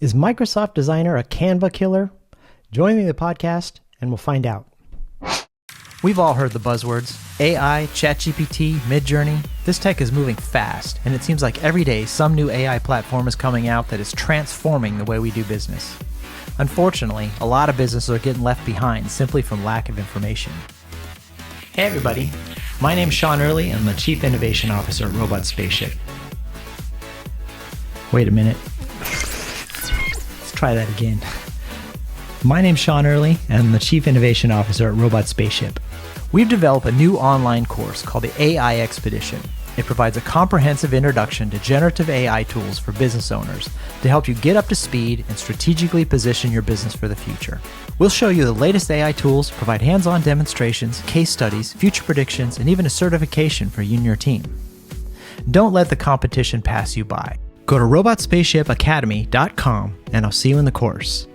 Is Microsoft Designer a Canva killer? Join me in the podcast and we'll find out. We've all heard the buzzwords. AI, ChatGPT, Midjourney. This tech is moving fast, and it seems like every day some new AI platform is coming out that is transforming the way we do business. Unfortunately, a lot of businesses are getting left behind simply from lack of information. Hey everybody, my name's Sean Early, and I'm the Chief Innovation Officer at Robot Spaceship. Wait a minute. Let's try that again. My name's Sean Early, and I'm the Chief Innovation Officer at Robot Spaceship. We've developed a new online course called the AI Expedition. It provides a comprehensive introduction to generative AI tools for business owners to help you get up to speed and strategically position your business for the future. We'll show you the latest AI tools, provide hands-on demonstrations, case studies, future predictions, and even a certification for you and your team. Don't let the competition pass you by. Go to robotspaceshipacademy.com and I'll see you in the course.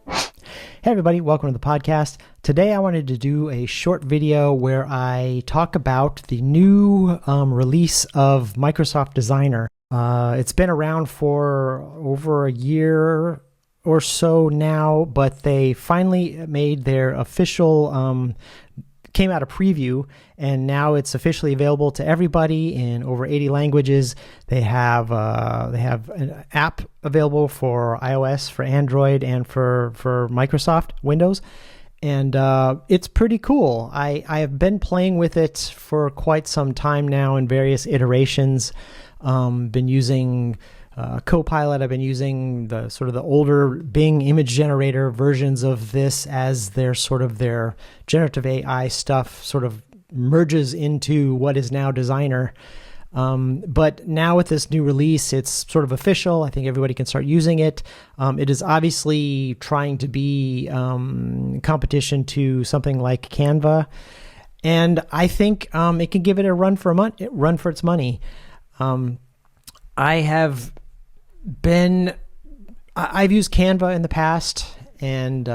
Hey everybody, welcome to the podcast. Today I wanted to do a short video where I talk about the new release of Microsoft Designer. It's been around for over a year or so now, but they finally made their official, came out a preview, and now it's officially available to everybody in over 80 languages. They have an app available for iOS, for Android, and for Microsoft Windows, and it's pretty cool. I have been playing with it for quite some time now in various iterations. Been using Copilot. I've been using the sort of the older Bing image generator versions of this as their generative AI stuff sort of merges into what is now Designer. But now with this new release, it's sort of official. I think everybody can start using it. It is obviously trying to be competition to something like Canva, and I think it can give it a run for its money. I've used Canva in the past, and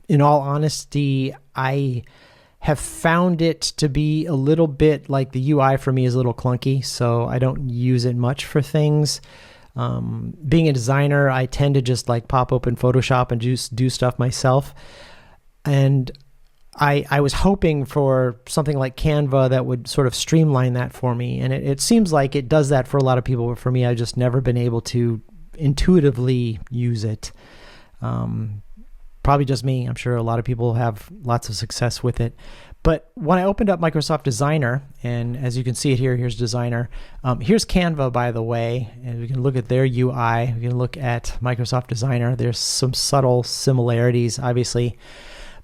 in all honesty, I have found it to be a little bit like the UI for me is a little clunky, so I don't use it much for things. Being a designer, I tend to just like pop open Photoshop and just do stuff myself. And I was hoping for something like Canva that would sort of streamline that for me. And it seems like it does that for a lot of people, but for me, I've just never been able to intuitively use it. Probably just me. I'm sure a lot of people have lots of success with it. But when I opened up Microsoft Designer, and as you can see it here, here's Designer. Here's Canva, by the way, and we can look at their UI. We can look at Microsoft Designer. There's some subtle similarities, obviously.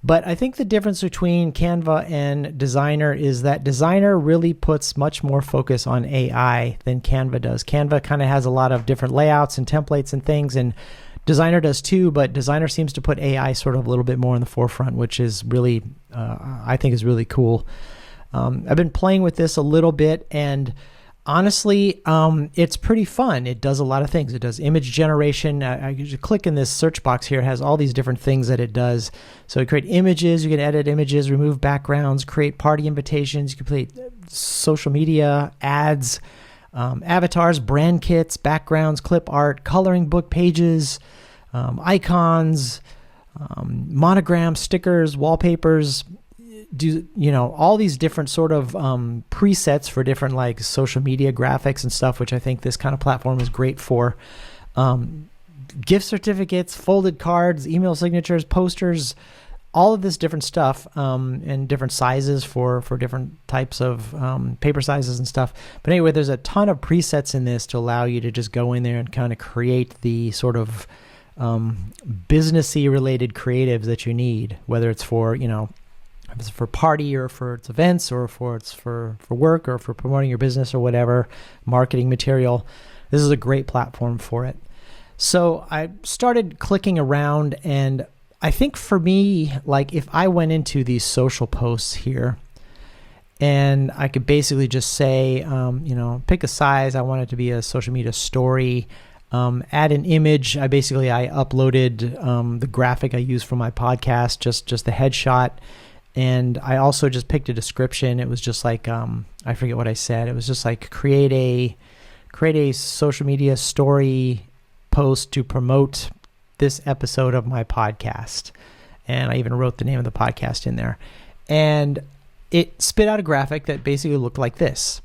But I think the difference between Canva and Designer is that Designer really puts much more focus on AI than Canva does. Canva kind of has a lot of different layouts and templates and things, and Designer does too, but Designer seems to put AI sort of a little bit more in the forefront, which is really, I think is really cool. I've been playing with this a little bit, and honestly, it's pretty fun. It does a lot of things. It does image generation. You click in this search box here. It has all these different things that it does. So you create images. You can edit images, remove backgrounds, create party invitations. You can create social media, ads, avatars, brand kits, backgrounds, clip art, coloring book pages, icons, monograms, stickers, wallpapers. All these different sort of presets for different like social media graphics and stuff, which I think this kind of platform is great for. Gift certificates, folded cards, email signatures, posters, all of this different stuff, and different sizes for different types of paper sizes and stuff. But anyway, there's a ton of presets in this to allow you to just go in there and kind of create the sort of businessy related creatives that you need, whether it's for, if it's for party or for its events or for it's for work or for promoting your business or whatever, marketing material. This is a great platform for it. So I started clicking around, and I think for me, like if I went into these social posts here and I could basically just say, pick a size. I want it to be a social media story. Add an image. I uploaded the graphic I use for my podcast, just the headshot. And I also just picked a description. It was just like, I forget what I said. It was just like create create a social media story post to promote this episode of my podcast. And I even wrote the name of the podcast in there. And it spit out a graphic that basically looked like this.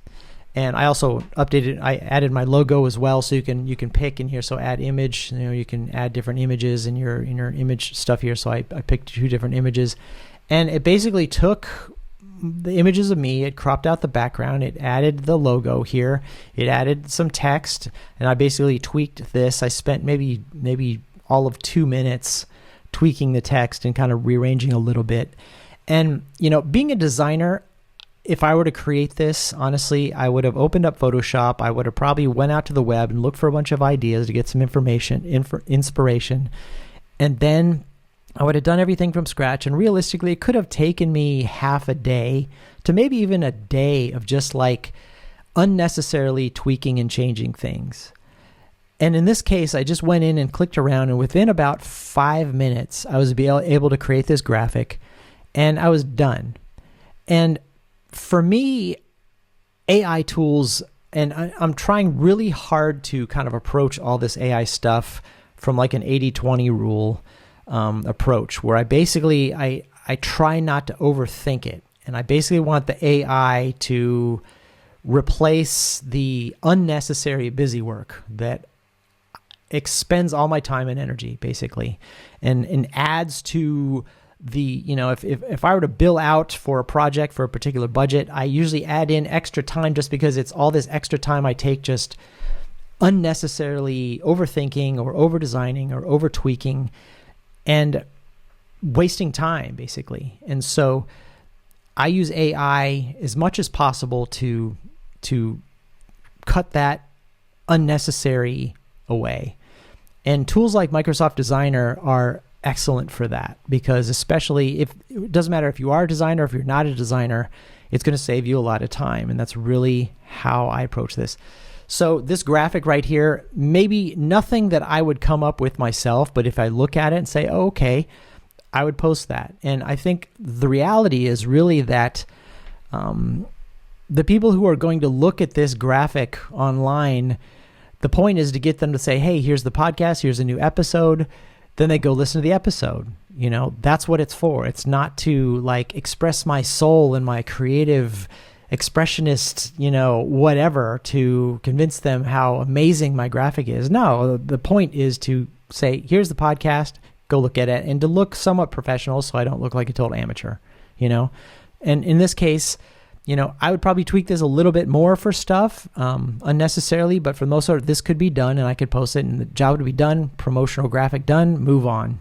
And I also I added my logo as well, so you can pick in here. So add image, you can add different images in your image stuff here. So I picked 2 different images, and it basically took the images of me, it cropped out the background, it added the logo here, it added some text, and I basically tweaked this. I spent maybe all of 2 minutes tweaking the text and kind of rearranging a little bit. And being a designer, if I were to create this, honestly, I would have opened up Photoshop. I would have probably went out to the web and looked for a bunch of ideas to get some inspiration. And then I would have done everything from scratch. And realistically, it could have taken me half a day to maybe even a day of just like unnecessarily tweaking and changing things. And in this case, I just went in and clicked around. And within about 5 minutes, I was able to create this graphic. And I was done. And for me, AI tools, and I'm trying really hard to kind of approach all this AI stuff from like an 80-20 rule approach, where I try not to overthink it. And I basically want the AI to replace the unnecessary busy work that expends all my time and energy, basically, and adds to the, if I were to bill out for a project for a particular budget, I usually add in extra time just because it's all this extra time I take just unnecessarily overthinking or over designing or over tweaking and wasting time, basically. And so I use AI as much as possible to cut that unnecessary away. And tools like Microsoft Designer are excellent for that, because especially if it doesn't matter if you are a designer, if you're not a designer, it's going to save you a lot of time. And that's really how I approach this. So this graphic right here, maybe nothing that I would come up with myself, but if I look at it and say, oh, okay, I would post that. And I think the reality is really that the people who are going to look at this graphic online, the point is to get them to say, hey, here's the podcast, here's a new episode. Then they go listen to the episode. That's what it's for. It's not to like express my soul and my creative expressionist, whatever, to convince them how amazing my graphic is. No, the point is to say, here's the podcast, go look at it, and to look somewhat professional so I don't look like a total amateur, And in this case, I would probably tweak this a little bit more for stuff unnecessarily, but for the most part, this could be done and I could post it and the job would be done, promotional graphic done, move on,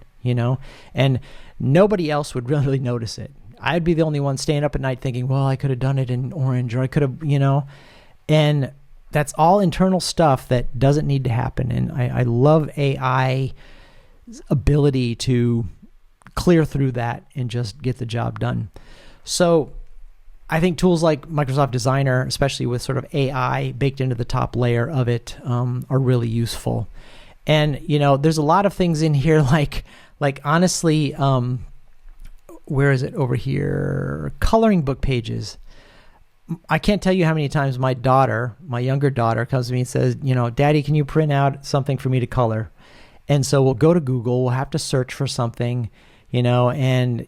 and nobody else would really notice it. I'd be the only one staying up at night thinking, well, I could have done it in orange, or I could have, and that's all internal stuff that doesn't need to happen. And I love AI's ability to clear through that and just get the job done. So I think tools like Microsoft Designer, especially with sort of AI baked into the top layer of it, are really useful. And, there's a lot of things in here like honestly, where is it over here? Coloring book pages. I can't tell you how many times my younger daughter comes to me and says, Daddy, can you print out something for me to color? And so we'll go to Google, we'll have to search for something, and,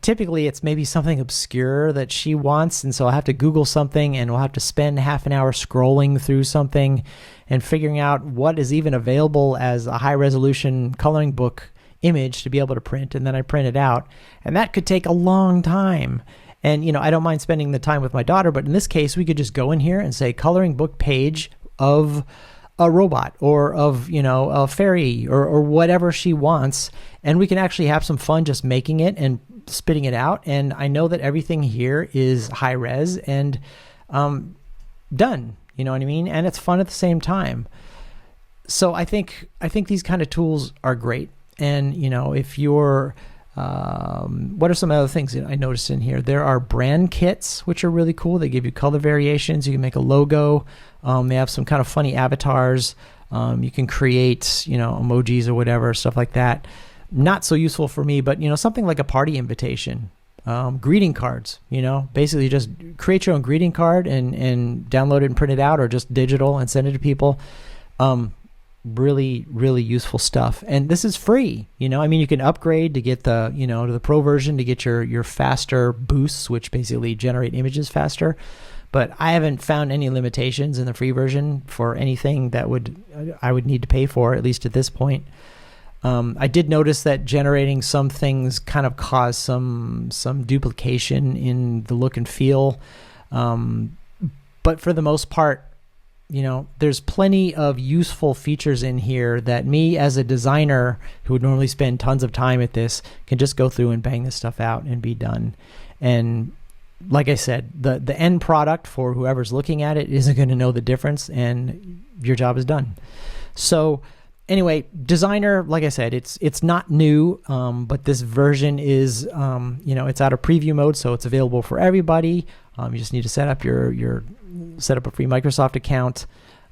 typically it's maybe something obscure that she wants. And so I'll have to Google something and we'll have to spend half an hour scrolling through something and figuring out what is even available as a high resolution coloring book image to be able to print. And then I print it out, and that could take a long time. And, I don't mind spending the time with my daughter, but in this case, we could just go in here and say coloring book page of a robot or of, a fairy or whatever she wants. And we can actually have some fun just making it and spitting it out. And I know that everything here is high res and done, you know what I mean? And it's fun at the same time. So I think these kind of tools are great. And, if you're, what are some other things that I noticed in here? There are brand kits, which are really cool. They give you color variations. You can make a logo. They have some kind of funny avatars. You can create, emojis or whatever, stuff like that. Not so useful for me, but, something like a party invitation. greeting cards. Basically just create your own greeting card and download it and print it out, or just digital and send it to people. Really, really useful stuff. And this is free. You can upgrade to get to the pro version to get your faster boosts, which basically generate images faster. But I haven't found any limitations in the free version for anything that I would need to pay for, at least at this point. I did notice that generating some things kind of caused some duplication in the look and feel. But for the most part, there's plenty of useful features in here that me as a designer who would normally spend tons of time at this can just go through and bang this stuff out and be done. And like I said, the end product for whoever's looking at it isn't going to know the difference, and your job is done. So anyway, Designer, like I said, it's not new, but this version is, it's out of preview mode, so it's available for everybody. You just need to set up set up a free Microsoft account.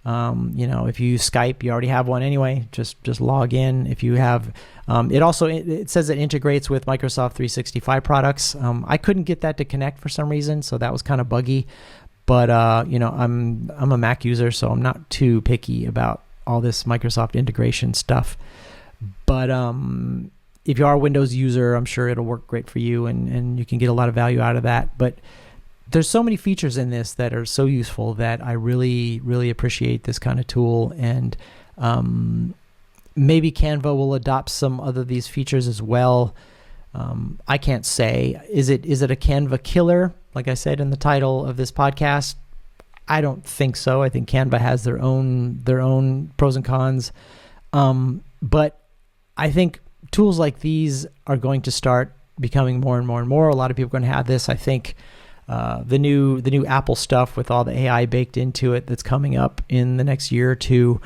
If you use Skype, you already have one anyway. Just log in. If you have, it says it integrates with Microsoft 365 products. I couldn't get that to connect for some reason, so that was kind of buggy. But I'm a Mac user, so I'm not too picky about all this Microsoft integration stuff. But if you are a Windows user, I'm sure it'll work great for you, and you can get a lot of value out of that. But there's so many features in this that are so useful that I really, really appreciate this kind of tool. And maybe Canva will adopt some other these features as well. I can't say. Is it a Canva killer? Like I said in the title of this podcast, I don't think so. I think Canva has their own pros and cons. But I think tools like these are going to start becoming more and more and more. A lot of people are going to have this. I think the new Apple stuff with all the AI baked into it that's coming up in the next year or two,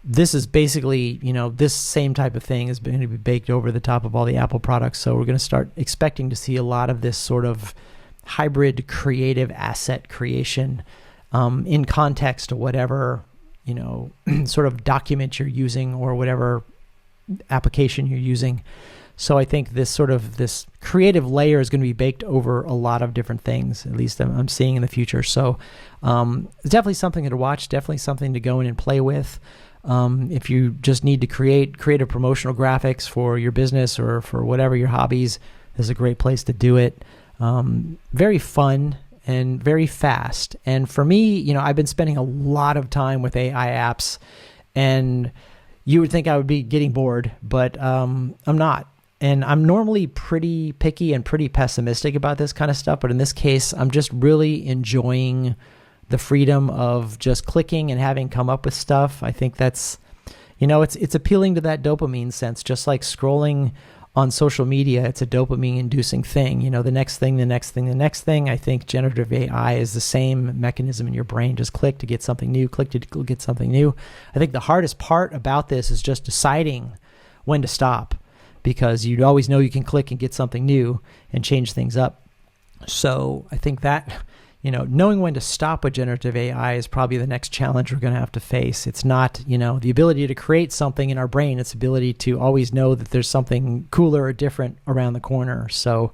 this is basically, this same type of thing is going to be baked over the top of all the Apple products. So we're going to start expecting to see a lot of this sort of hybrid creative asset creation in context to whatever, sort of document you're using or whatever application you're using. So I think this creative layer is going to be baked over a lot of different things, at least I'm seeing in the future. So it's definitely something to watch, definitely something to go in and play with. If you just need to create creative promotional graphics for your business or for whatever your hobbies, this is a great place to do it. Very fun and very fast. And for me, I've been spending a lot of time with AI apps, and you would think I would be getting bored, but I'm not. And I'm normally pretty picky and pretty pessimistic about this kind of stuff, but in this case, I'm just really enjoying the freedom of just clicking and having come up with stuff. I think that's, it's appealing to that dopamine sense, just like scrolling on social media. It's a dopamine inducing thing, the next thing, the next thing, the next thing. I think generative AI is the same mechanism in your brain. Just click to get something new, click to get something new. I think the hardest part about this is just deciding when to stop, because you always know you can click and get something new and change things up. So I think that, knowing when to stop with generative AI is probably the next challenge we're going to have to face. It's not, the ability to create something in our brain. It's the ability to always know that there's something cooler or different around the corner. So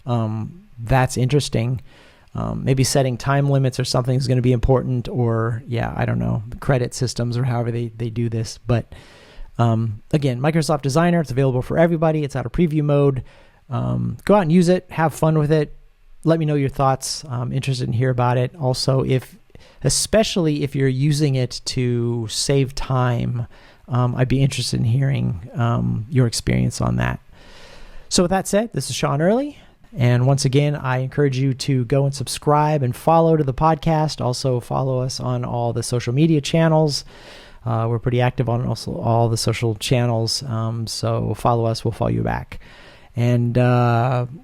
that's interesting. Maybe setting time limits or something is going to be important, or I don't know, credit systems or however they do this. But again, Microsoft Designer, it's available for everybody. It's out of preview mode. Go out and use it. Have fun with it. Let me know your thoughts. I'm interested in hear about it. Also, especially if you're using it to save time, I'd be interested in hearing your experience on that. So with that said, this is Sean Early. And once again, I encourage you to go and subscribe and follow to the podcast. Also follow us on all the social media channels. We're pretty active on also all the social channels. So follow us, we'll follow you back. And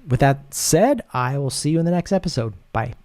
with that said, I will see you in the next episode. Bye.